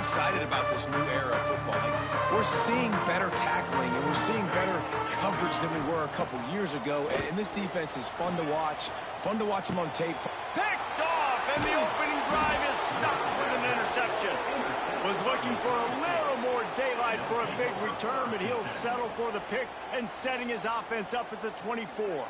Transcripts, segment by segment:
excited about this new era of football. Like, we're seeing better tackling, and we're seeing better coverage than we were a couple years ago. And this defense is fun to watch them on tape. Picked off, and the opening drive is stopped with an interception. Was looking for a little more daylight for a big return, but he'll settle for the pick and setting his offense up at the 24.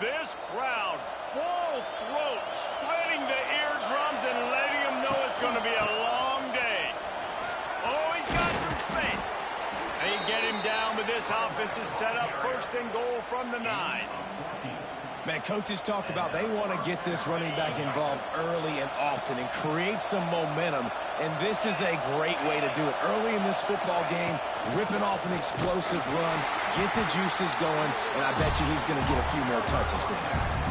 This crowd, full throat, splitting the eardrums and letting them know it's going to be a long day. Oh, he's got some space. They get him down, but this offense is set up first and goal from the 9. Man, coaches talked about they want to get this running back involved early and often and create some momentum, and this is a great way to do it. Early in this football game, ripping off an explosive run, get the juices going, and I bet you he's going to get a few more touches today.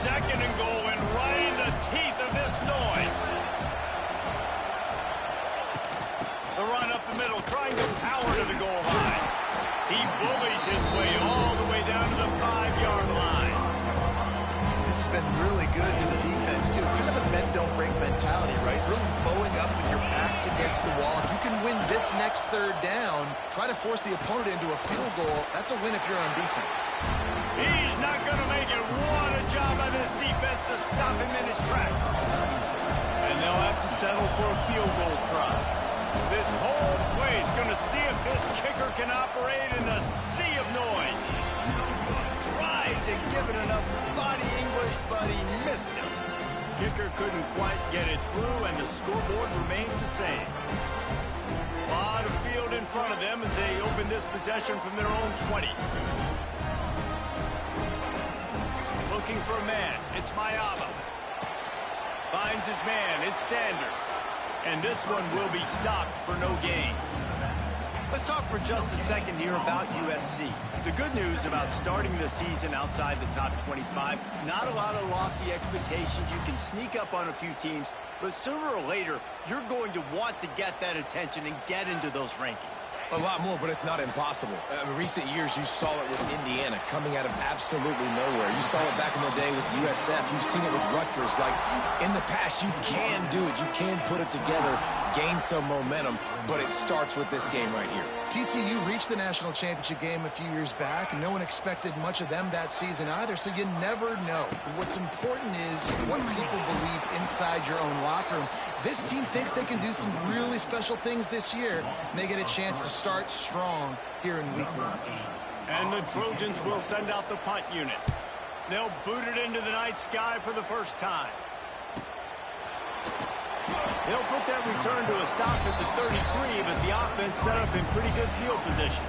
Second and goal, and right in the teeth of this noise. The run up the middle, trying to power to the goal line. He bullies his way all the way down to the 5-yard line. This has been really good for the defense, too. It's kind of a bend-don't-break mentality, right? Really bowing up with your backs against the wall. If you can win this next third down, try to force the opponent into a field goal. That's a win if you're on defense. He's not going to make it. What a job by this defense to stop him in his tracks. And they'll have to settle for a field goal try. This whole play is going to see if this kicker can operate in the sea of noise. Tried to give it enough body English, but he missed it. Kicker couldn't quite get it through, and the scoreboard remains the same. A lot of field in front of them as they open this possession from their own 20. Looking for a man, it's Mayaba. Finds his man, it's Sanders. And this one will be stopped for no gain. Let's talk for just a second here about USC. The good news about starting the season outside the top 25, not a lot of lofty expectations. You can sneak up on a few teams, but sooner or later, you're going to want to get that attention and get into those rankings. A lot more, but it's not impossible. In recent years, you saw it with Indiana coming out of absolutely nowhere. You saw it back in the day with USF. You've seen it with Rutgers. Like, in the past, you can do it. You can put it together, gain some momentum, but it starts with this game right here. TCU reached the national championship game a few years back, and no one expected much of them that season either, so you never know. What's important is what people believe inside your own locker room. This team thinks they can do some really special things this year, and they get a chance to start strong here in week 1. And the Trojans will send out the punt unit. They'll boot it into the night sky for the first time. They'll put that return to a stop at the 33, but the offense set up in pretty good field position.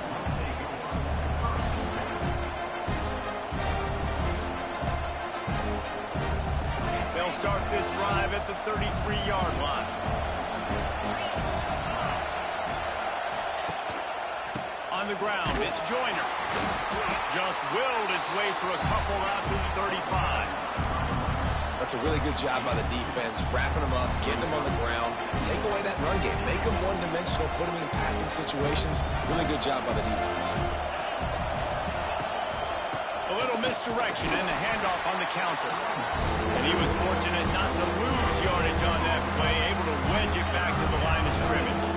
They'll start this drive at the 33-yard line. On the ground, it's Joyner. Just willed his way for a couple out to the 35. That's a really good job by the defense, wrapping them up, getting them on the ground, take away that run game, make them one-dimensional, put them in passing situations. Really good job by the defense. A little misdirection and the handoff on the counter. And he was fortunate not to lose yardage on that play, able to wedge it back to the line of scrimmage.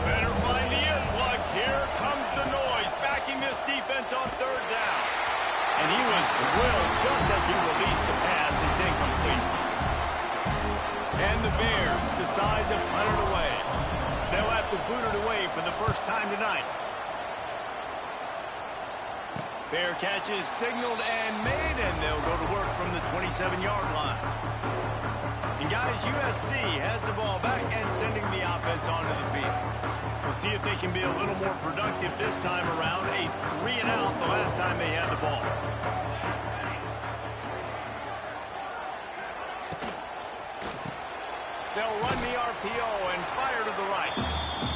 Better find the end plugs. Here comes the noise, backing this defense on third down. And he was drilled just as he released the pass. It's incomplete. And the Bears decide to punt it away. They'll have to boot it away for the first time tonight. Fair catch is signaled and made, and they'll go to work from the 27-yard line. And guys, USC has the ball back and sending the offense onto the field. We'll see if they can be a little more productive this time around. A 3-and-out the last time they had the ball. They'll run the RPO and fire to the right.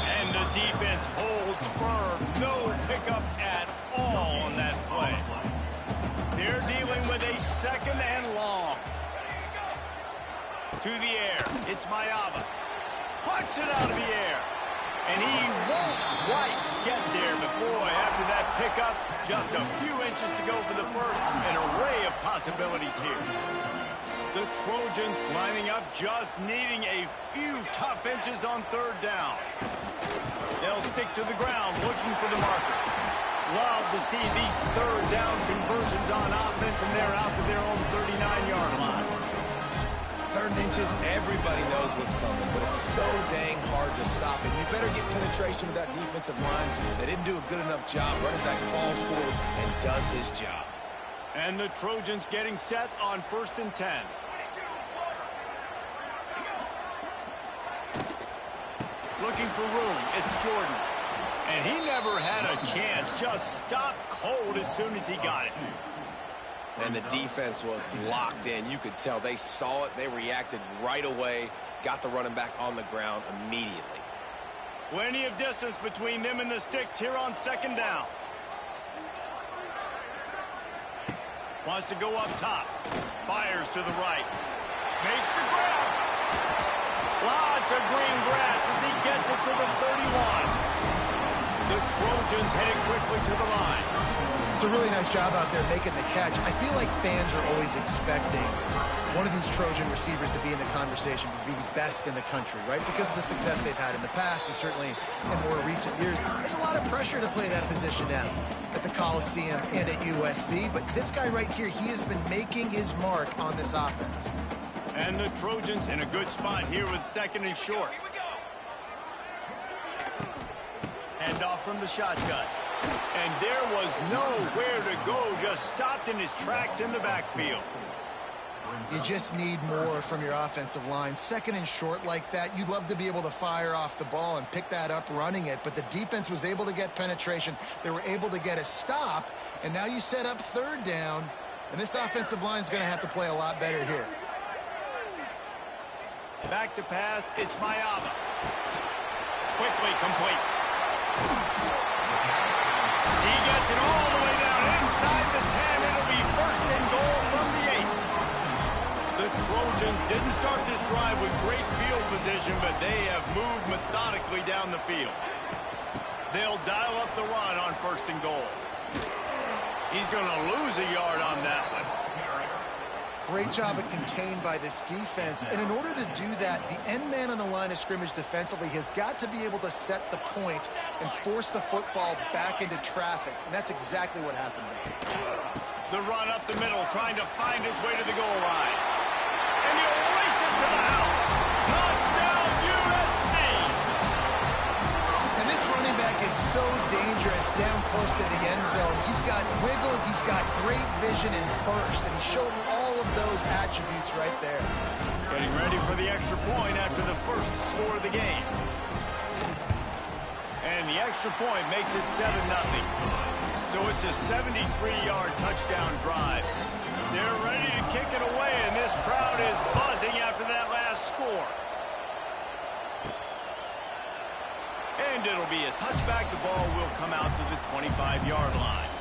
And the defense holds firm. No pickup at all on that play. They're dealing with a second and long. To the air. It's Mayava. Punts it out of the air. And he won't quite get there. But boy, after that pickup, just a few inches to go for the first. An array of possibilities here. The Trojans lining up, just needing a few tough inches on third down. They'll stick to the ground, looking for the marker. Love to see these third down conversions on offense, and they're out to their own 39-yard line. Third and inches, everybody knows what's coming, but it's so dang hard to stop it. You better get penetration with that defensive line. They didn't do a good enough job. Running back falls forward and does his job. And the Trojans getting set on 1st and 10. Looking for room. It's Jordan. And he never had a chance. Just stopped cold as soon as he got it. And the defense was locked in. You could tell they saw it. They reacted right away. Got the running back on the ground immediately. Plenty of distance between them and the sticks here on 2nd down. Wants to go up top. Fires to the right. Makes the grab. Lots of green grass as he gets it to the 31. The Trojans heading quickly to the line. It's a really nice job out there making the catch. I feel like fans are always expecting one of these Trojan receivers to be in the conversation for being best in the country, right? Because of the success they've had in the past and certainly in more recent years. There's a lot of pressure to play that position now at the Coliseum and at USC. But this guy right here, he has been making his mark on this offense. And the Trojans in a good spot here with 2nd and short. Hand off from the shotgun. And there was nowhere to go, just stopped in his tracks in the backfield. You just need more from your offensive line. 2nd and short like that, you'd love to be able to fire off the ball and pick that up running it, but the defense was able to get penetration. They were able to get a stop, and now you set up 3rd down, and this offensive line is going to have to play a lot better here. Back to pass, it's Mayava. Quickly complete. He gets it all the way down inside the 10. It'll be 1st and goal from the 8. The Trojans didn't start this drive with great field position, but they have moved methodically down the field. They'll dial up the run on 1st and goal. He's going to lose a yard on that one. Great job at contained by this defense. And in order to do that, the end man on the line of scrimmage defensively has got to be able to set the point and force the football back into traffic. And that's exactly what happened there. The run up the middle, trying to find his way to the goal line. And he'll race it to the house. Touchdown, USC! And this running back is so dangerous down close to the end zone. He's got wiggle, he's got great vision and burst, and he showed all of those attributes right there. Getting ready for the extra point after the first score of the game. And the extra point makes it 7-0. So it's a 73-yard touchdown drive. They're ready to kick it away, and this crowd is buzzing after that last score. And it'll be a touchback. The ball will come out to the 25-yard line.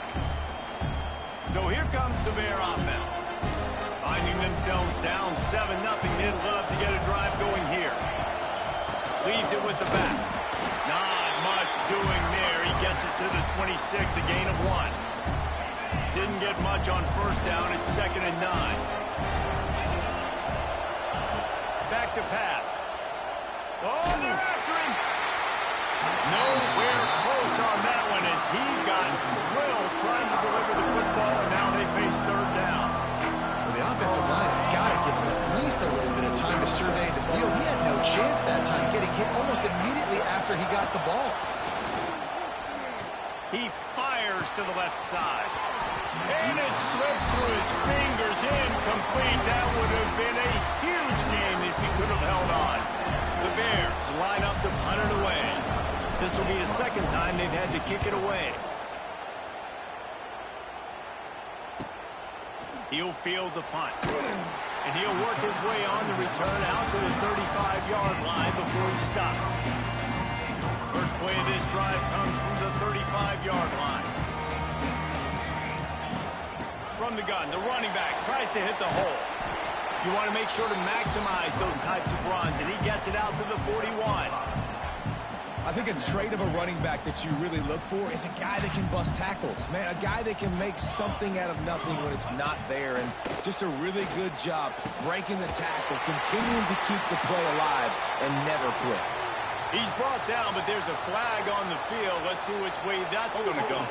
So here comes the Bear offense. Finding themselves down 7-0, they'd love to get a drive going here. Leaves it with the back. Not much doing there. He gets it to the 26, a gain of 1. Didn't get much on 1st down. It's 2nd and 9. Back to pass. Oh, they're after him. Nowhere close on that one as he got drilled trying to deliver the football, and now they face 3rd down. Well, the offensive line has got to give him at least a little bit of time to survey the field. He had no chance that time, getting hit almost immediately after he got the ball. He fires to the left side. And it slips through his fingers, incomplete. That would have been a huge game if he could have held on. The Bears line up to punt it away. This will be the 2nd time they've had to kick it away. He'll field the punt. And he'll work his way on the return out to the 35-yard line before he stops. First play of this drive comes from the 35-yard line. From the gun, the running back tries to hit the hole. You want to make sure to maximize those types of runs, and he gets it out to the 41. I think a trait of a running back that you really look for is a guy that can bust tackles. Man, a guy that can make something out of nothing when it's not there. And just a really good job breaking the tackle, continuing to keep the play alive, and never quit. He's brought down, but there's a flag on the field. Let's see which way that's going to go.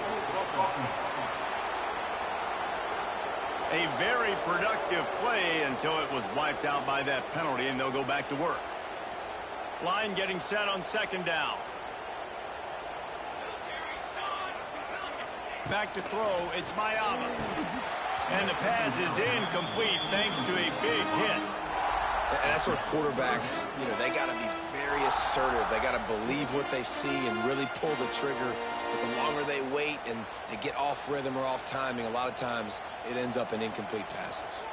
A very productive play until it was wiped out by that penalty, and they'll go back to work. Line getting set on second down. Back to throw, it's Mayama. And the pass is incomplete thanks to a big hit. And that's where quarterbacks, they got to be very assertive. They got to believe what they see and really pull the trigger. But the longer they wait and they get off rhythm or off timing, a lot of times it ends up in incomplete passes.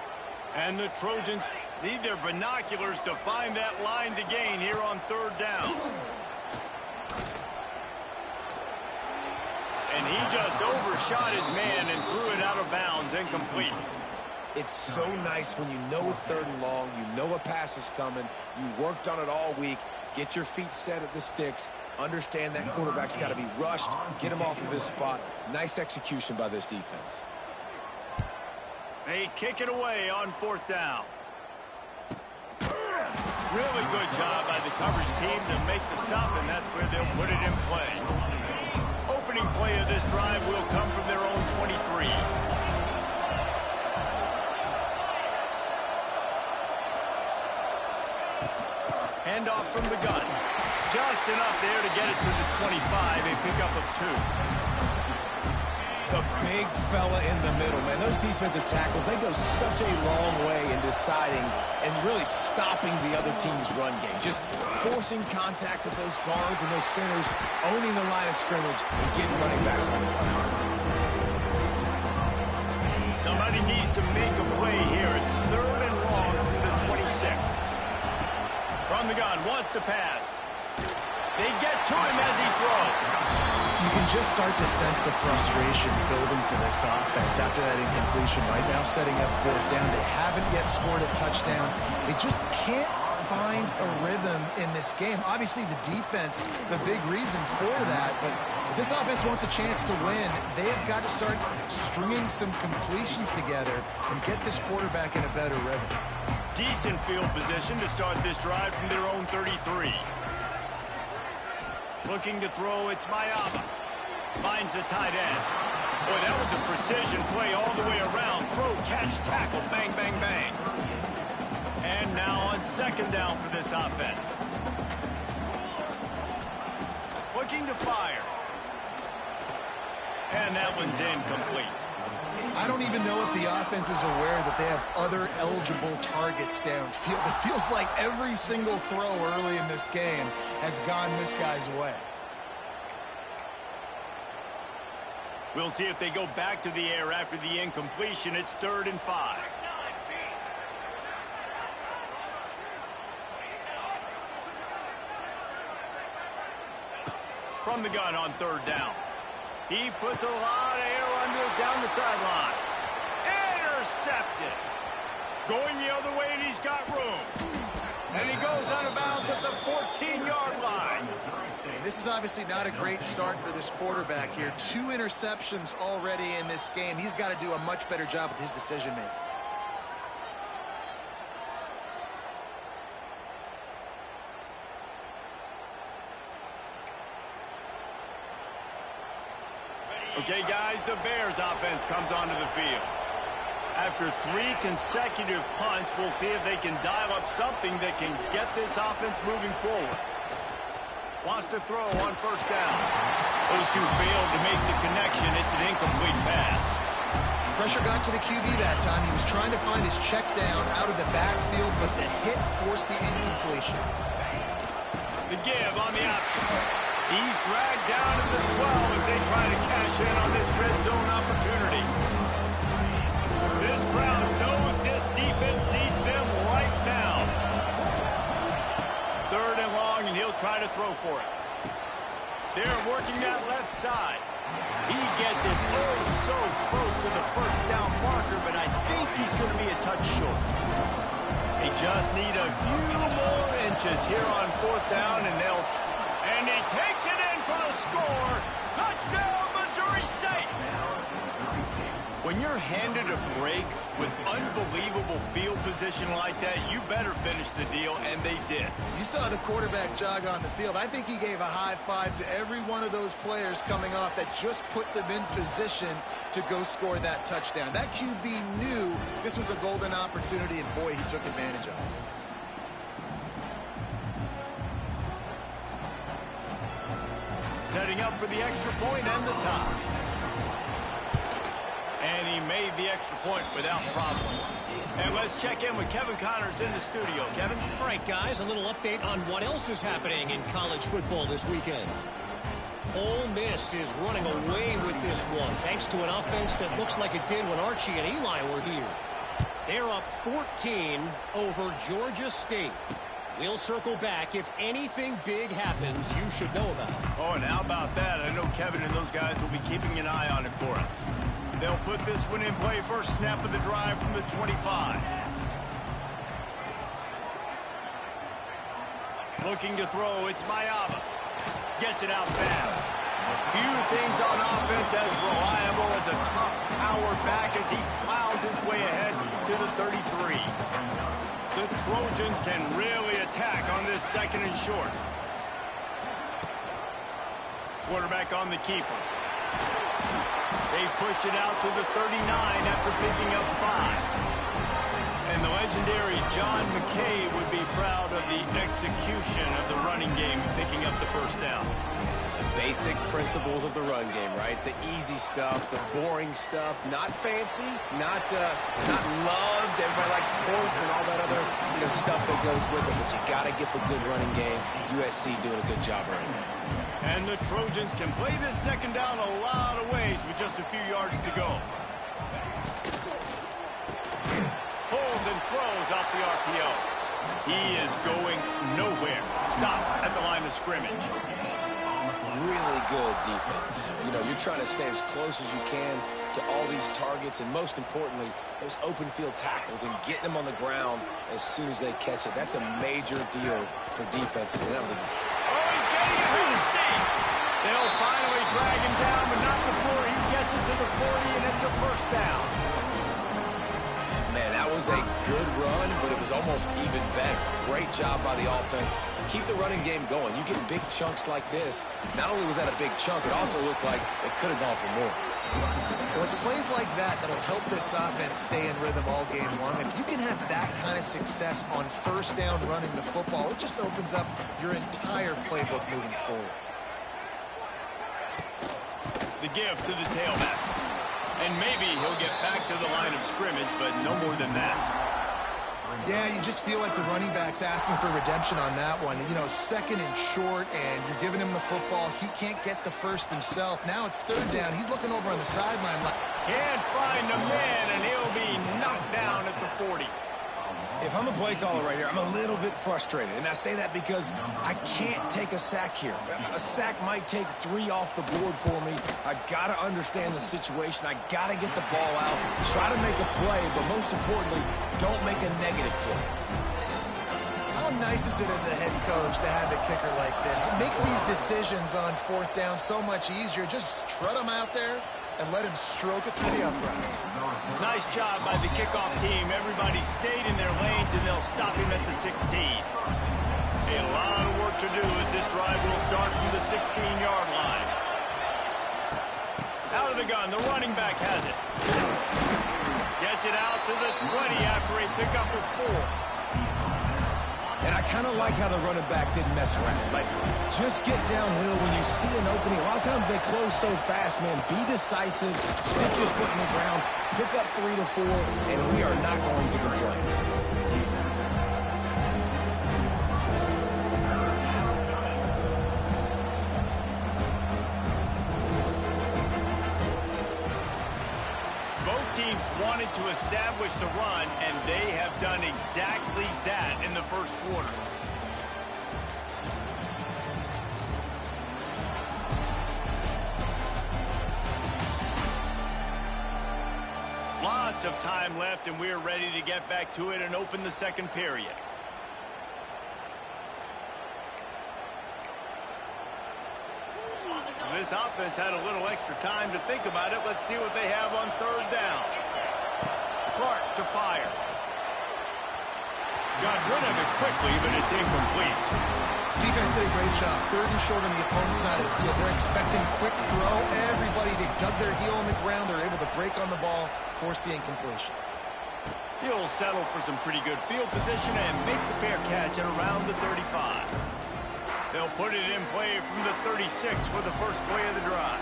And the Trojans need their binoculars to find that line to gain here on third down. And he just overshot his man and threw it out of bounds, incomplete. It's so nice when you know it's third and long, you know a pass is coming, you worked on it all week, get your feet set at the sticks, understand that quarterback's got to be rushed, get him off of his spot. Nice execution by this defense. They kick it away on fourth down. Really good job by the coverage team to make the stop, and that's where they'll put it in play. Opening play of this drive will come from their own 23. Handoff from the gun. Just enough there to get it to the 25, a pickup of 2. The big fella in the middle, man. Those defensive tackles, they go such a long way in deciding and really stopping the other team's run game. Just forcing contact with those guards and those centers, owning the line of scrimmage, and getting running backs on the ground. Somebody needs to make a play here. It's third and long from the 26. From the gun, wants to pass. They get to him as he throws. You can just start to sense the frustration building for this offense after that incompletion. Right now, setting up fourth down. They haven't yet scored a touchdown. They just can't find a rhythm in this game. Obviously, the defense, the big reason for that. But if this offense wants a chance to win, they have got to start stringing some completions together and get this quarterback in a better rhythm. Decent field position to start this drive from their own 33. Looking to throw, it's Mayama. Finds the tight end. Boy, that was a precision play all the way around. Throw, catch, tackle, bang, bang, bang. And now on second down for this offense. Looking to fire. And that one's incomplete. I don't even know if the offense is aware that they have other eligible targets downfield. It feels like every single throw early in this game has gone this guy's way. We'll see if they go back to the air after the incompletion. It's 3rd and 5. From the gun on third down. He puts a lot of air under it down the sideline. Intercepted. Going the other way, and he's got room. And he goes out of bounds at the 14-yard line. This is obviously not a great start for this quarterback here. 2 interceptions already in this game. He's got to do a much better job with his decision-making. Okay, guys, the Bears offense comes onto the field. After 3 consecutive punts, we'll see if they can dial up something that can get this offense moving forward. Wants to throw on first down. Those two failed to make the connection. It's an incomplete pass. Pressure got to the QB that time. He was trying to find his check down out of the backfield, but the hit forced the incompletion. The give on the option. He's dragged down at the 12 as they try to cash in on this red zone opportunity. This crowd knows this defense needs them try to throw for it. They're working that left side. He gets it oh so close to the first down marker, but I think he's going to be a touch short. They just need a few more inches here on fourth down, and he takes it in for the score. Touchdown, Missouri State! When you're handed a break with unbelievable field position like that, you better finish the deal, and they did. You saw the quarterback jog on the field. I think he gave a high five to every one of those players coming off that just put them in position to go score that touchdown. That QB knew this was a golden opportunity, and boy, he took advantage of it. Setting up for the extra point and the tie. And he made the extra point without problem. And let's check in with Kevin Connors in the studio. Kevin? All right, guys, a little update on what else is happening in college football this weekend. Ole Miss is running away with this one, thanks to an offense that looks like it did when Archie and Eli were here. They're up 14 over Georgia State. We'll circle back. If anything big happens, you should know about it. Oh, and how about that? I know Kevin and those guys will be keeping an eye on it for us. They'll put this one in play first snap of the drive from the 25. Looking to throw, it's Mayava. Gets it out fast. Few things on offense as reliable as a tough power back as he plows his way ahead to the 33. The Trojans can really attack on this second and short. Quarterback on the keeper. They've pushed it out to the 39 after picking up 5. And the legendary John McKay would be proud of the execution of the running game, picking up the first down. The basic principles of the run game, right? The easy stuff, the boring stuff, not fancy, not loved. Everybody likes points and all that other stuff that goes with it, but you got to get the good running game. USC doing a good job running. And the Trojans can play this second down a lot of ways with just a few yards to go. Pulls and throws off the RPO. He is going nowhere. Stop at the line of scrimmage. Really good defense. You're trying to stay as close as you can to all these targets, and most importantly, those open field tackles and getting them on the ground as soon as they catch it. That's a major deal for defenses, and that was a... Oh, he's getting it through the state. They'll finally drag him down, but not before he gets it to the 40, and it's a first down. Man, that was a good run, but it was almost even better. Great job by the offense. Keep the running game going. You get big chunks like this. Not only was that a big chunk, it also looked like it could have gone for more. Well, it's plays like that that'll help this offense stay in rhythm all game long. If you can have that kind of success on first down running the football, it just opens up your entire playbook moving forward. The give to the tailback. And maybe he'll get back to the line of scrimmage, but no more than that. Yeah, you just feel like the running back's asking for redemption on that one. Second and short, and you're giving him the football. He can't get the first himself. Now it's third down. He's looking over on the sideline. Can't find a man, and he'll be knocked down at the 40. If I'm a play caller right here, I'm a little bit frustrated. And I say that because I can't take a sack here. A sack might take 3 off the board for me. I got to understand the situation. I got to get the ball out, try to make a play, but most importantly, don't make a negative play. How nice is it as a head coach to have a kicker like this? It makes these decisions on fourth down so much easier. Just trot him out there and let him stroke it through the uprights. Nice job by the kickoff team. Everybody stayed in their lanes, and they'll stop him at the 16. A lot of work to do as this drive will start from the 16-yard line. Out of the gun, the running back has it. Gets it out to the 20 after a pickup of 4. And I kind of like how the running back didn't mess around. Like, just get downhill when you see an opening. A lot of times they close so fast, man. Be decisive, stick your foot in the ground, pick up 3 to 4, and we are not going to complain. Wanted to establish the run, and they have done exactly that in the first quarter. Lots of time left, and we're ready to get back to it and open the second period. This offense had a little extra time to think about it. Let's see what they have on third down. Clark to fire. Got rid of it quickly, but it's incomplete. Defense did a great job. Third and short on the opponent's side of the field. They're expecting quick throw. Everybody, they dug their heel on the ground. They're able to break on the ball, force the incompletion. He'll settle for some pretty good field position and make the fair catch at around the 35. They'll put it in play from the 36 for the first play of the drive.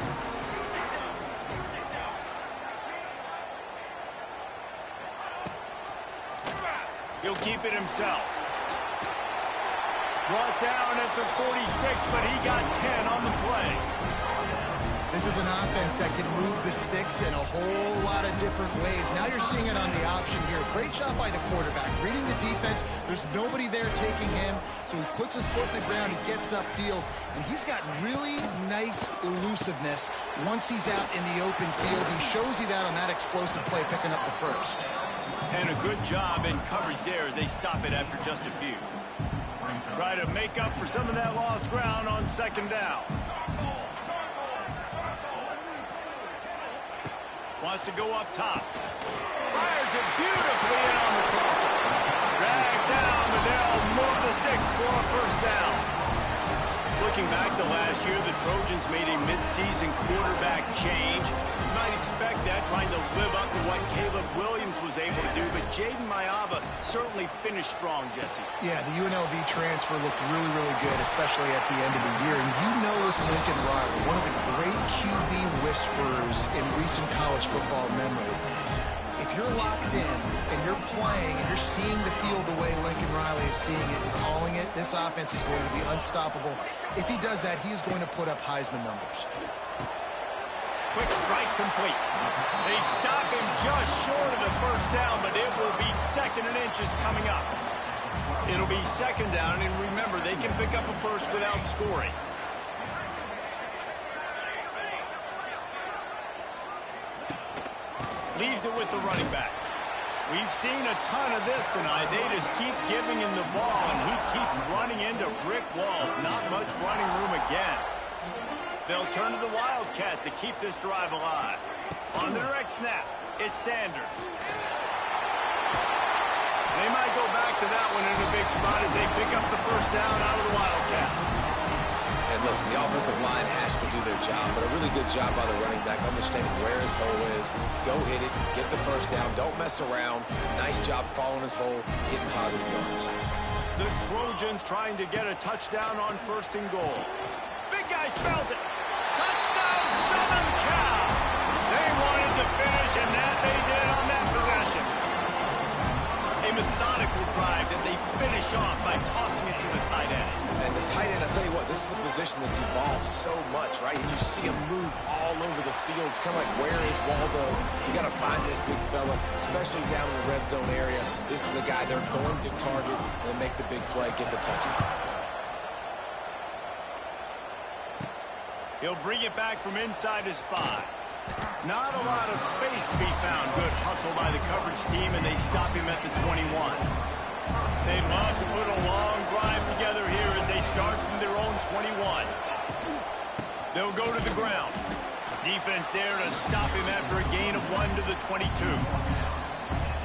He'll keep it himself. Brought down at the 46, but he got 10 on the play. This is an offense that can move the sticks in a whole lot of different ways. Now you're seeing it on the option here. Great job by the quarterback. Reading the defense, there's nobody there taking him, so he puts his foot in the ground, he gets upfield, and he's got really nice elusiveness once he's out in the open field. He shows you that on that explosive play, picking up the first. And a good job in coverage there as they stop it after just a few. Try to make up for some of that lost ground on second down. Wants to go up top. Fires it beautifully in on the crosser. Dragged down, but they'll move the sticks for a first down. Looking back to last year, the Trojans made a midseason quarterback change. You might expect that, trying to live up to what Caleb Williams was able to do, but Jaden Maiava certainly finished strong, Jesse. Yeah, the UNLV transfer looked really, really good, especially at the end of the year. And you know with Lincoln Riley, one of the great QB whisperers in recent college football memory, if you're locked in and you're playing and you're seeing the field the way Lincoln Riley is seeing it and calling it, this offense is going to be unstoppable. If he does that, he's going to put up Heisman numbers. Quick strike complete. They stop him just short of the first down, but it will be second and inches coming up. It'll be second down, and remember, they can pick up a first without scoring. Leaves it with the running back. We've seen a ton of this tonight. They just keep giving him the ball, and he keeps running into brick walls. Not much running room again. They'll turn to the Wildcat to keep this drive alive. On the direct snap, it's Sanders. They might go back to that one in a big spot as they pick up the first down out of the Wildcat. And listen, the offensive line has to do their job, but a really good job by the running back, understanding where his hole is. Go hit it, get the first down, don't mess around. Nice job following his hole, getting positive yards. The Trojans trying to get a touchdown on first and goal. Big guy smells it. Touchdown, Southern Cal. They wanted to finish, and that they did on that possession. A methodical drive that they finish off by tossing it to the tight end. And the tight end, I'll tell you what, this is a position that's evolved so much, right? And you see him move all over the field. It's kind of like, where is Waldo? You got to find this big fella, especially down in the red zone area. This is the guy they're going to target and make the big play, get the touchdown. He'll bring it back from inside his 5. Not a lot of space to be found. Good hustle by the coverage team, and they stop him at the 21. They'd love to put a long drive together here as they start from their own 21. They'll go to the ground. Defense there to stop him after a gain of 1 to the 22.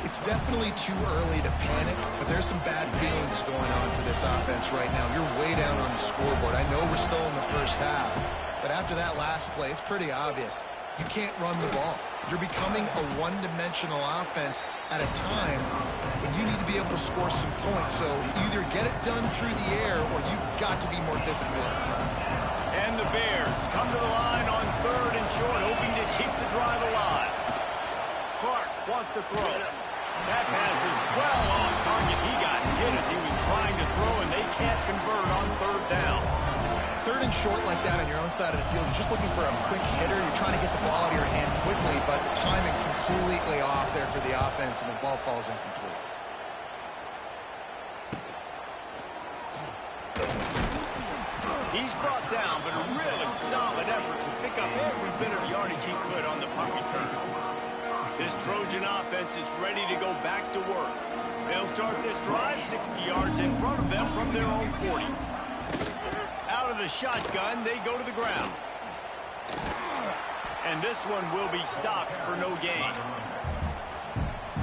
It's definitely too early to panic, but there's some bad feelings going on for this offense right now. You're way down on the scoreboard. I know we're still in the first half, but after that last play, it's pretty obvious. You can't run the ball. You're becoming a one-dimensional offense at a time when you need to be able to score some points. So either get it done through the air or you've got to be more physical up front. And the Bears come to the line on third and short, hoping to keep the drive alive. Clark wants to throw. That pass is well on target. He got hit as he was trying to throw, and they can't convert on third down. Third and short like that on your own side of the field, you're just looking for a quick hitter. You're trying to get the ball out of your hand quickly, but the timing completely off there for the offense, and the ball falls incomplete. He's brought down, but a really solid effort to pick up every bit of yardage he could on the punt return. This Trojan offense is ready to go back to work. They'll start this drive 60 yards in front of them from their own 40. Out of the shotgun, they go to the ground. And this one will be stopped for no gain.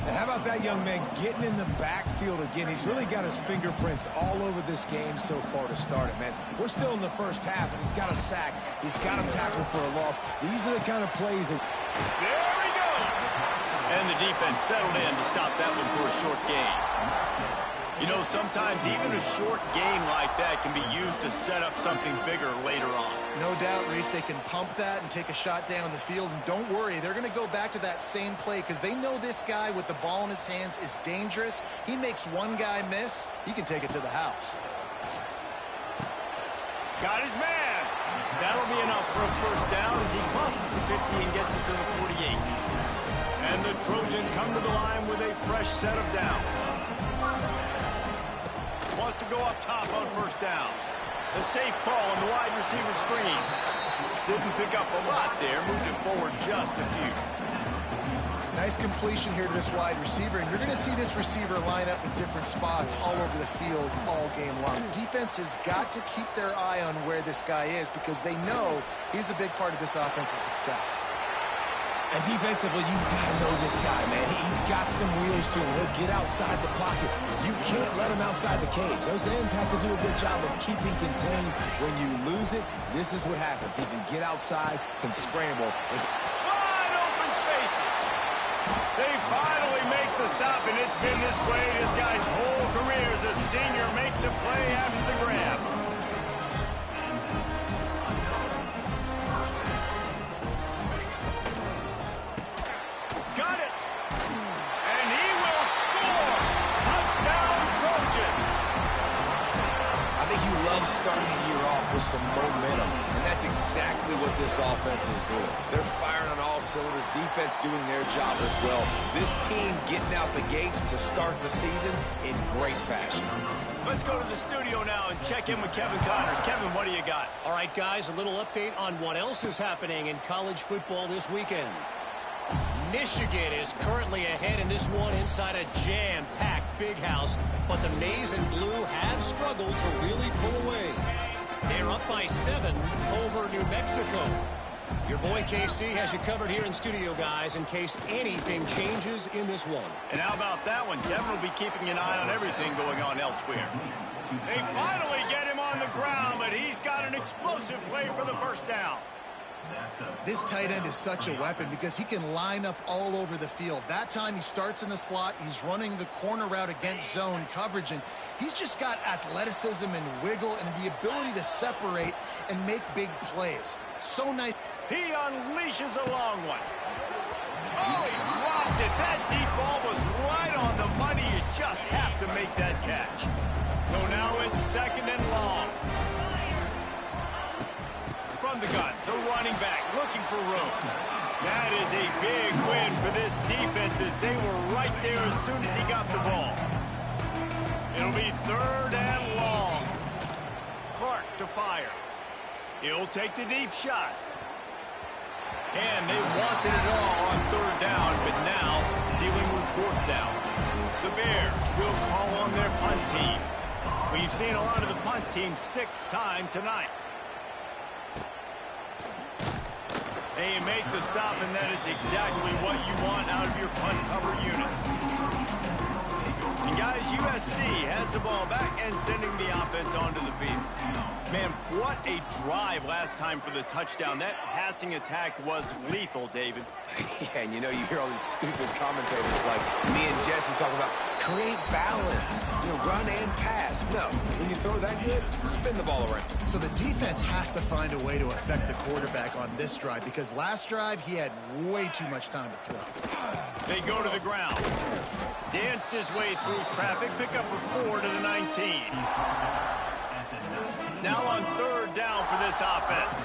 And how about that young man getting in the backfield again? He's really got his fingerprints all over this game so far to start it, man. We're still in the first half, and he's got a sack. He's got a tackle for a loss. These are the kind of plays that... There he goes! And the defense settled in to stop that one for a short gain. You know, sometimes even a short gain like that can be used to set up something bigger later on. No doubt, Reese, they can pump that and take a shot down the field. And don't worry, they're going to go back to that same play because they know this guy with the ball in his hands is dangerous. He makes one guy miss, he can take it to the house. Got his man. That'll be enough for a first down as he crosses the 50 and gets it to the 48. And the Trojans come to the line with a fresh set of downs. Wants to go up top on first down. A safe call on the wide receiver screen. Didn't pick up a lot there, moved it forward just a few. Nice completion here to this wide receiver, and you're going to see this receiver line up in different spots all over the field all game long. Defense has got to keep their eye on where this guy is because they know he's a big part of this offense's success. And defensively, you've got to know this guy, man. He's got some wheels to him. He'll get outside the pocket. You can't let him outside the cage. Those ends have to do a good job of keeping contained. When you lose it, this is what happens. He can get outside, can scramble. Wide open spaces. They finally make the stop, and it's been this way this guy's whole career as a senior makes a play after the grab. Got it. And he will score. Touchdown, Trojans. I think you love starting the year off with some momentum, and that's exactly what this offense is doing. They're firing on all cylinders, defense doing their job as well. This team getting out the gates to start the season in great fashion. Let's go to the studio now and check in with Kevin Connors. Kevin, what do you got? All right, guys, a little update on what else is happening in college football this weekend. Michigan is currently ahead in this one inside a jam-packed Big House, but the Maize and Blue have struggled to really pull away. They're up by 7 over New Mexico. Your boy KC has you covered here in studio, guys, in case anything changes in this one. And how about that one? Kevin will be keeping an eye on everything going on elsewhere. They finally get him on the ground, but he's got an explosive play for the first down. This tight end is such a weapon because he can line up all over the field. That time he starts in the slot, he's running the corner route against zone coverage, and he's just got athleticism and wiggle and the ability to separate and make big plays. So nice. He unleashes a long one. Oh, he dropped it. That deep ball was right on the money. You just have to make that catch. So now it's second and long. From the gun, the running back looking for room. That is a big win for this defense as they were right there as soon as he got the ball. It'll be third and long. Clark to fire. He'll take the deep shot. And they wanted it all on third down, but now dealing with fourth down. The Bears will call on their punt team. We've seen a lot of the punt team 6 times tonight. They make the stop, and that is exactly what you want out of your punt cover unit. And guys, USC has the ball back and sending the offense onto the field. Man, what a drive last time for the touchdown. That passing attack was lethal, David. Yeah, and you know, you hear all these stupid commentators like me and Jesse talking about create balance, you know, run and pass. No, when you throw that good, spin the ball around. So the defense has to find a way to affect the quarterback on this drive because last drive he had way too much time to throw. They go to the ground. Danced his way through traffic, pick up a 4 to the 19. Now on third down for this offense.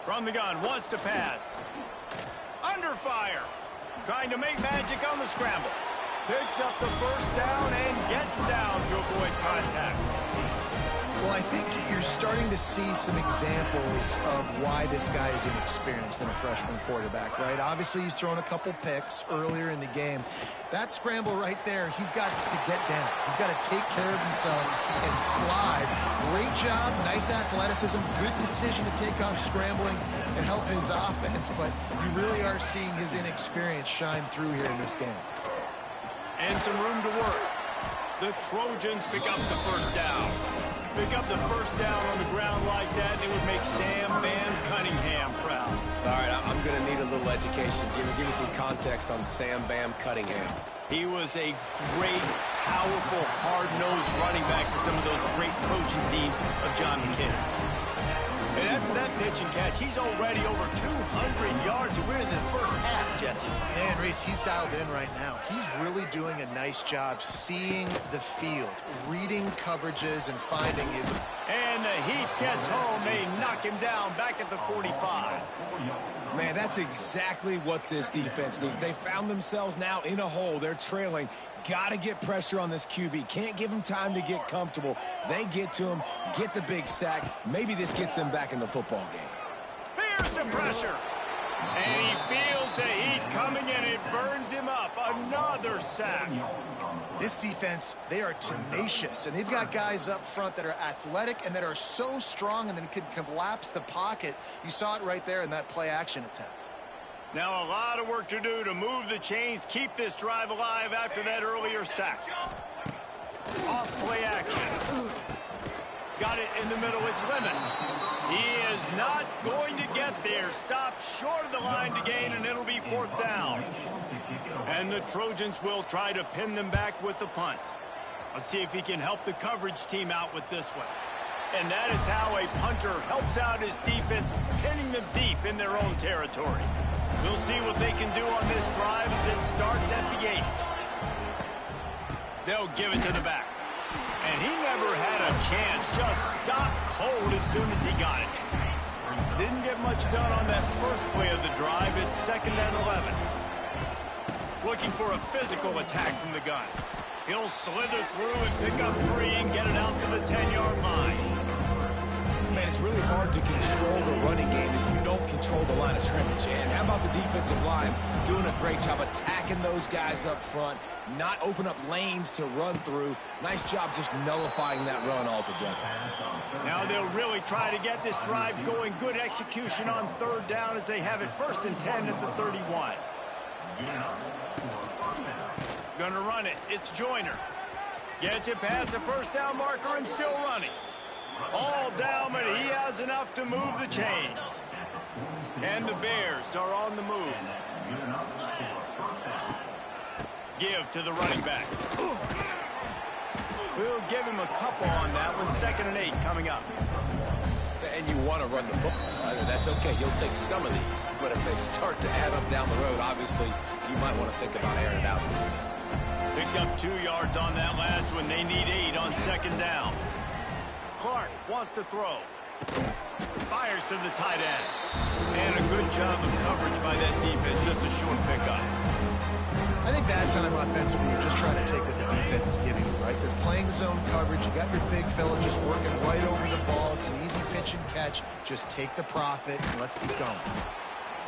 From the gun, wants to pass. Under fire. Trying to make magic on the scramble. Picks up the first down and gets down to avoid contact. Well, I think you're starting to see some examples of why this guy is inexperienced in a freshman quarterback, right? Obviously, he's thrown a couple picks earlier in the game. That scramble right there, he's got to get down. He's got to take care of himself and slide. Great job, nice athleticism, good decision to take off scrambling and help his offense, but you really are seeing his inexperience shine through here in this game. And some room to work. The Trojans pick up the first down. Pick up the first down on the ground like that, and it would make Sam Bam Cunningham proud. All right, I'm going to need a little education. Give me some context on Sam Bam Cunningham. He was a great, powerful, hard-nosed running back for some of those great Trojan teams of John McKinnon. And after that pitch and catch, he's already over 200 yards, and we're in the first half, Jesse. Man, Reese, he's dialed in right now. He's really doing a nice job seeing the field, reading coverages, and finding his... And the heat gets home. They knock him down back at the 45. Man, that's exactly what this defense needs. They found themselves now in a hole. They're trailing. Got to get pressure on this QB. Can't give him time to get comfortable. They get to him, get the big sack. Maybe this gets them back in the football game. Here's some pressure. And he feels the heat coming in. It burns him up. Another sack. This defense, they are tenacious, and they've got guys up front that are athletic and that are so strong and then can collapse the pocket. You saw it right there in that play-action attempt. Now a lot of work to do to move the chains, keep this drive alive after that earlier sack. Off play action. Got it in the middle, it's Lemon. He is not going to get there. Stopped short of the line to gain, and it'll be fourth down. And the Trojans will try to pin them back with the punt. Let's see if he can help the coverage team out with this one. And that is how a punter helps out his defense, pinning them deep in their own territory. We'll see what they can do on this drive as it starts at the 8. They'll give it to the back. And he never had a chance. Just stopped cold as soon as he got it. Didn't get much done on that first play of the drive. It's 2nd and 11. Looking for a physical attack from the gun. He'll slither through and pick up 3 and get it out to the 10-yard line. Man, it's really hard to control the running game if you don't control the line of scrimmage. And how about the defensive line doing a great job attacking those guys up front, not open up lanes to run through. Nice job just nullifying that run altogether. Now they'll really try to get this drive going. Good execution on 3rd down as they have it 1st and 10 at the 31. Gonna run it. It's Joyner. Gets it past the first down marker and still running. All down, but he has enough to move the chains. And the Bears are on the move. Give to the running back. We'll give him a couple on that one. 2nd and 8 coming up. And you want to run the football. That's okay. You'll take some of these. But if they start to add up down the road, obviously, you might want to think about airing it out. Picked up 2 yards on that last one. They need 8 on 2nd down. Clark wants to throw. Fires to the tight end. And a good job of coverage by that defense. Just a short pickup. I think that time offensively, you're just trying to take what the defense is giving you, right? They're playing zone coverage. You got your big fella just working right over the ball. It's an easy pitch and catch. Just take the profit and let's keep going.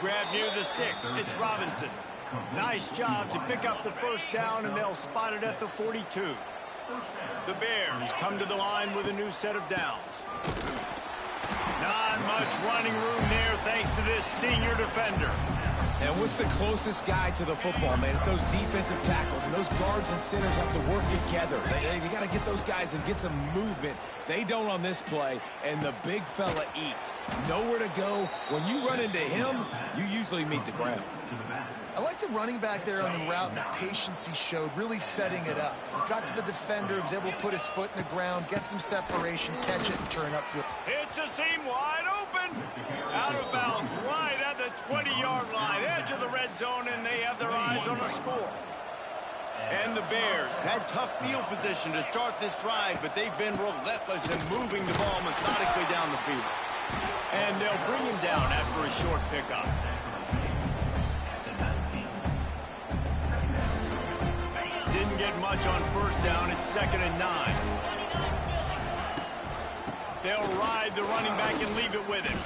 Grab near the sticks. It's Robinson. Nice job to pick up the first down, and they'll spot it at the 42. The Bears come to the line with a new set of downs. Not much running room there thanks to this senior defender. And what's the closest guy to the football, man? It's those defensive tackles, and those guards and centers have to work together. They got to get those guys and get some movement. They don't on this play, and the big fella eats. Nowhere to go. When you run into him, you usually meet the ground. I like the running back there on the route and the patience he showed, really setting it up. He got to the defender, was able to put his foot in the ground, get some separation, catch it, and turn upfield. It's a seam wide open. Out of bounds right at the 20-yard line, edge of the red zone, and they have their eyes on a score. And the Bears had tough field position to start this drive, but they've been relentless in moving the ball methodically down the field. And they'll bring him down after a short pickup. Didn't get much on first down. It's 2nd and 9. They'll ride the running back and leave it with him.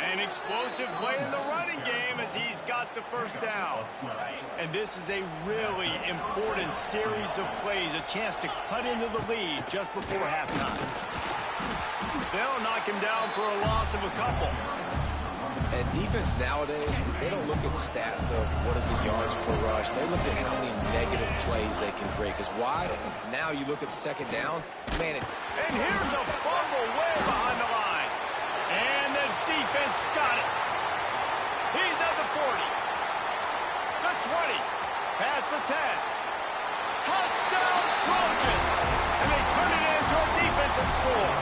An explosive play in the running game as he's got the first down. And this is a really important series of plays, a chance to cut into the lead just before halftime. They'll knock him down for a loss of a couple. And defense nowadays, they don't look at stats of what is the yards per rush. They look at how many negative plays they can create. Because why? Now you look at second down, man. And here's a fumble way behind the line. And the defense got it. He's at the 40. The 20. Past the 10. Touchdown Trojans. And they turn it into a defensive score.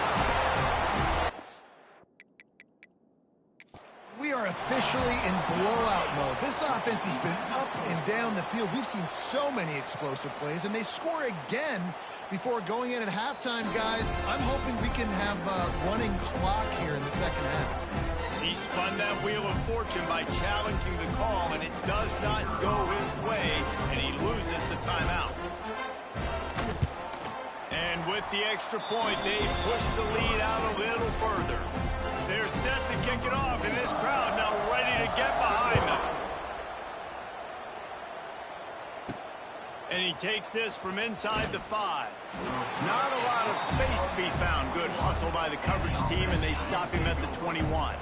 We are officially in blowout mode. This offense has been up and down the field. We've seen so many explosive plays, and they score again before going in at halftime, guys. I'm hoping we can have a running clock here in the second half. He spun that wheel of fortune by challenging the call, and it does not go his way, and he loses the timeout. And with the extra point, they push the lead out a little further. They're set to kick it off, and this crowd now ready to get behind them. And he takes this from inside the 5. Not a lot of space to be found. Good hustle by the coverage team, and they stop him at the 21.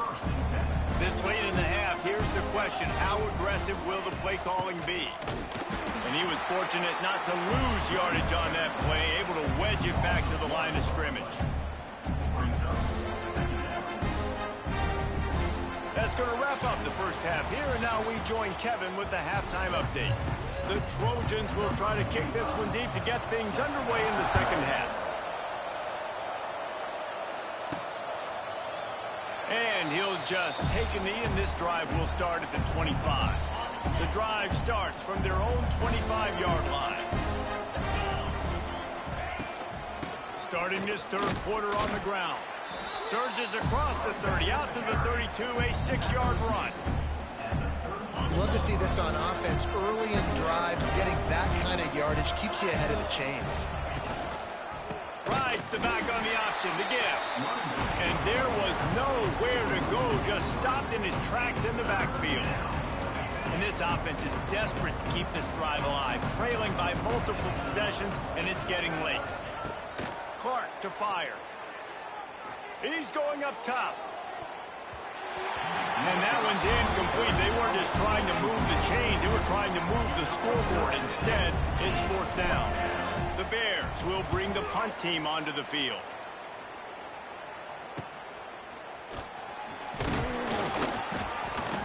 This late in the half, here's the question. How aggressive will the play calling be? And he was fortunate not to lose yardage on that play, able to wedge it back to the line of scrimmage. That's going to wrap up the first half here, and now we join Kevin with the halftime update. The Trojans will try to kick this one deep to get things underway in the second half. And he'll just take a knee, and this drive will start at the 25. The drive starts from their own 25-yard line. Starting this third quarter on the ground. Surges across the 30, out to the 32, a 6-yard run. Love to see this on offense early in drives. Getting that kind of yardage keeps you ahead of the chains. Rides the back on the option, the give. And there was nowhere to go, just stopped in his tracks in the backfield. And this offense is desperate to keep this drive alive, trailing by multiple possessions, and it's getting late. Clark to fire. He's going up top. And that one's incomplete. They weren't just trying to move the chains. They were trying to move the scoreboard. Instead, it's fourth down. The Bears will bring the punt team onto the field.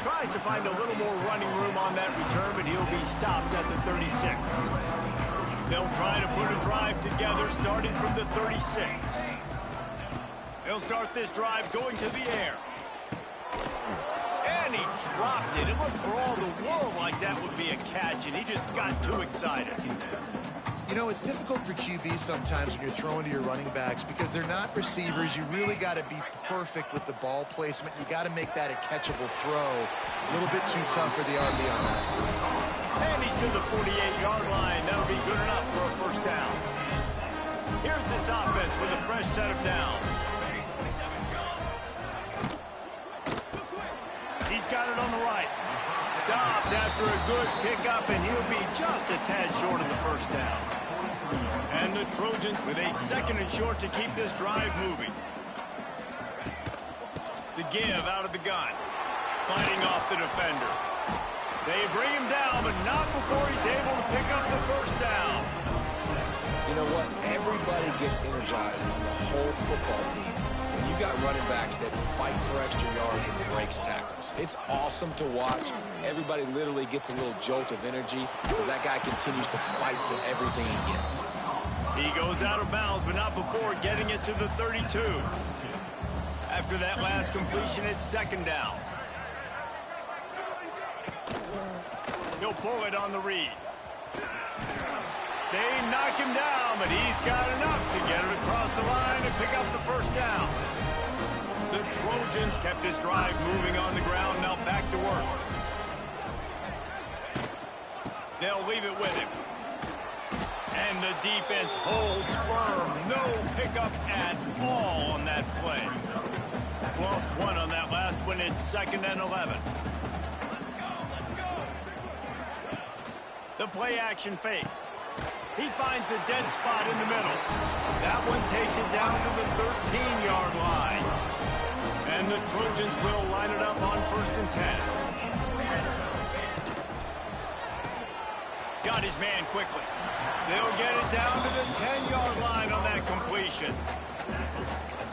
Tries to find a little more running room on that return, but he'll be stopped at the 36. They'll try to put a drive together, starting from the 36. They'll start this drive going to the air. And he dropped it. It looked for all the world like that would be a catch, and he just got too excited. You know, it's difficult for QBs sometimes when you're throwing to your running backs because they're not receivers. You really got to be perfect with the ball placement. You got to make that a catchable throw. A little bit too tough for the RB on that. And he's to the 48-yard line. That'll be good enough for a first down. Here's this offense with a fresh set of downs. He's got it on the right. Stopped after a good pickup, and he'll be just a tad short of the first down. And the Trojans with a second and short to keep this drive moving. The give out of the gun. Fighting off the defender. They bring him down, but not before he's able to pick up the first down. You know what? Everybody gets energized on the whole football team when you got running backs that fight for extra yards and breaks tackles. It's awesome to watch. Everybody literally gets a little jolt of energy because that guy continues to fight for everything he gets. He goes out of bounds, but not before getting it to the 32. After that last completion, it's second down. He'll pull it on the read. They knock him down, but he's got enough to get it across the line and pick up the first down. The Trojans kept this drive moving on the ground, now back to work. They'll leave it with him. And the defense holds firm. No pickup at all on that play. Lost one on that last one. It's 2nd and 11. The play action fake. He finds a dead spot in the middle. That one takes it down to the 13-yard line. And the Trojans will line it up on 1st and 10. Got his man quickly. They'll get it down to the 10-yard line on that completion.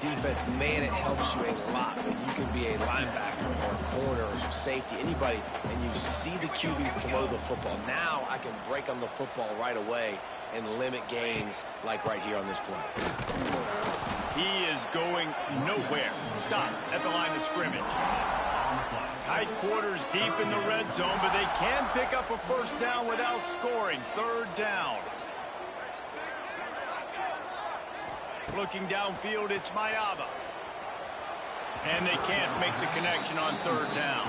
Defense, man, it helps you a lot when you can be a linebacker or a corner or safety, anybody, and you see the QB throw the football. Now I can break on the football right away and limit gains like right here on this play. He is going nowhere. Stop at the line of scrimmage. Tight quarters deep in the red zone, but they can pick up a 1st down without scoring. 3rd down. Looking downfield, it's Mayava. And they can't make the connection on 3rd down.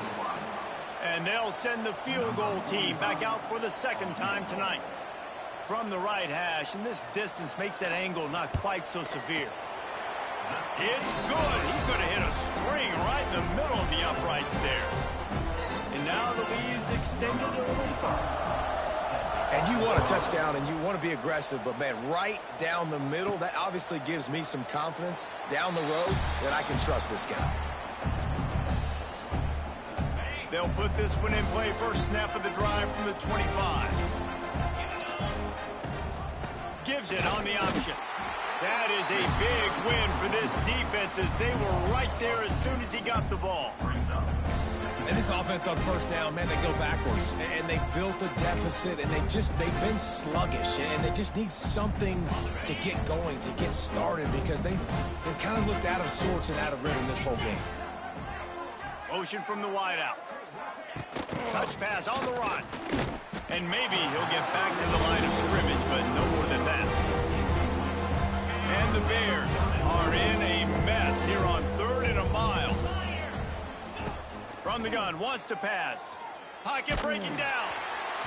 And they'll send the field goal team back out for the 2nd time tonight. From the right hash, and this distance makes that angle not quite so severe. It's good. He could have hit a string right in the middle of the uprights there. And now the lead is extended a little further. And you want a touchdown, and you want to be aggressive, but, man, right down the middle, that obviously gives me some confidence down the road that I can trust this guy. They'll put this one in play. 1st snap of the drive from the 25. Gives it on the option. That is a big win for this defense as they were right there as soon as he got the ball. And this offense on 1st down, man, they go backwards. And they built a deficit, and they've been sluggish. And they just need something to get going, to get started, because they've kind of looked out of sorts and out of rhythm this whole game. Motion from the wideout. Touch pass on the run. And maybe he'll get back to the line of scrimmage, but no more than that. And the Bears are in a mess here on 3rd and a mile. From the gun, wants to pass. Pocket breaking down.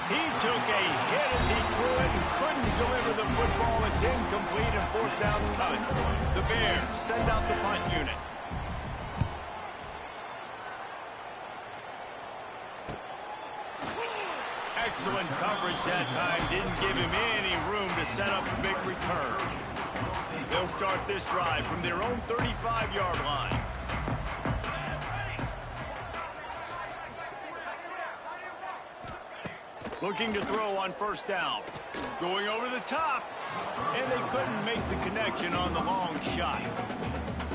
He took a hit as he threw it and couldn't deliver the football. It's incomplete and 4th down's coming. The Bears send out the punt unit. Excellent coverage that time. Didn't give him any room to set up a big return. They'll start this drive from their own 35-yard line. Looking to throw on 1st down. Going over the top. And they couldn't make the connection on the long shot.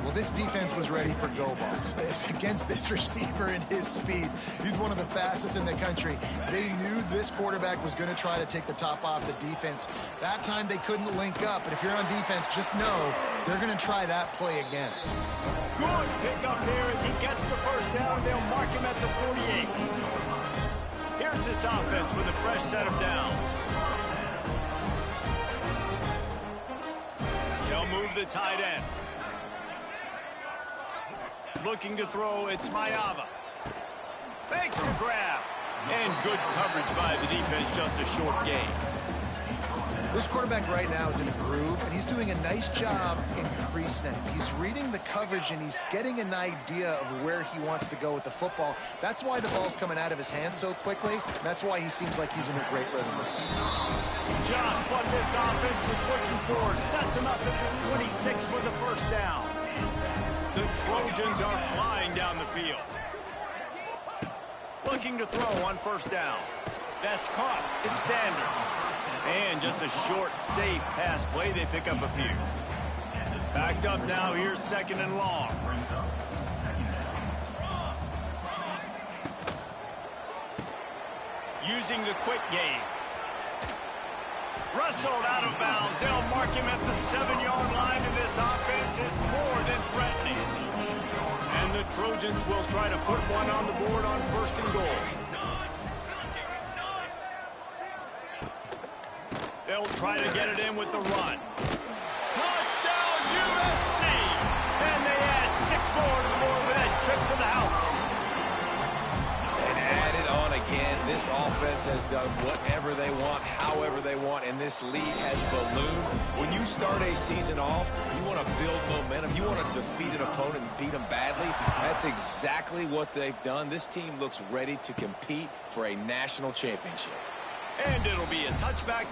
Well, this defense was ready for go balls. Against this receiver and his speed, he's one of the fastest in the country. They knew this quarterback was going to try to take the top off the defense. That time they couldn't link up, but if you're on defense, just know they're going to try that play again. Good pick up there as he gets the 1st down. They'll mark him at the 48. Here's this offense with a fresh set of downs. They'll move the tight end. Looking to throw, it's Mayava. Makes the grab. And good coverage by the defense, just a short gain. This quarterback right now is in a groove, and he's doing a nice job in pre-snap. He's reading the coverage, and he's getting an idea of where he wants to go with the football. That's why the ball's coming out of his hands so quickly. That's why he seems like he's in a great rhythm. Just what this offense was looking for. Sets him up at the 26 for the 1st down. The Trojans are flying down the field. Looking to throw on 1st down. That's caught. It's Sanders. And just a short, safe pass play. They pick up a few. Backed up now. Here's 2nd and long. Using the quick game. Rustled out of bounds. They'll mark him at the 7-yard line, and this offense is more than threatening. And the Trojans will try to put one on the board on 1st and goal. They'll try to get it in with the run. Touchdown, USC! And they add 6 more to the board with that trip to the house. And add it on again, this offense has done whatever they want, however they want, and this lead has ballooned. When you start a season off, you want to build momentum. You want to defeat an opponent and beat them badly. That's exactly what they've done. This team looks ready to compete for a national championship. And it'll be a touchback.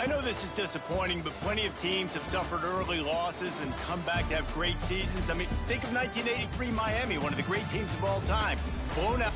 I know this is disappointing, but plenty of teams have suffered early losses and come back to have great seasons. I mean, think of 1983 Miami, one of the great teams of all time. Blown out.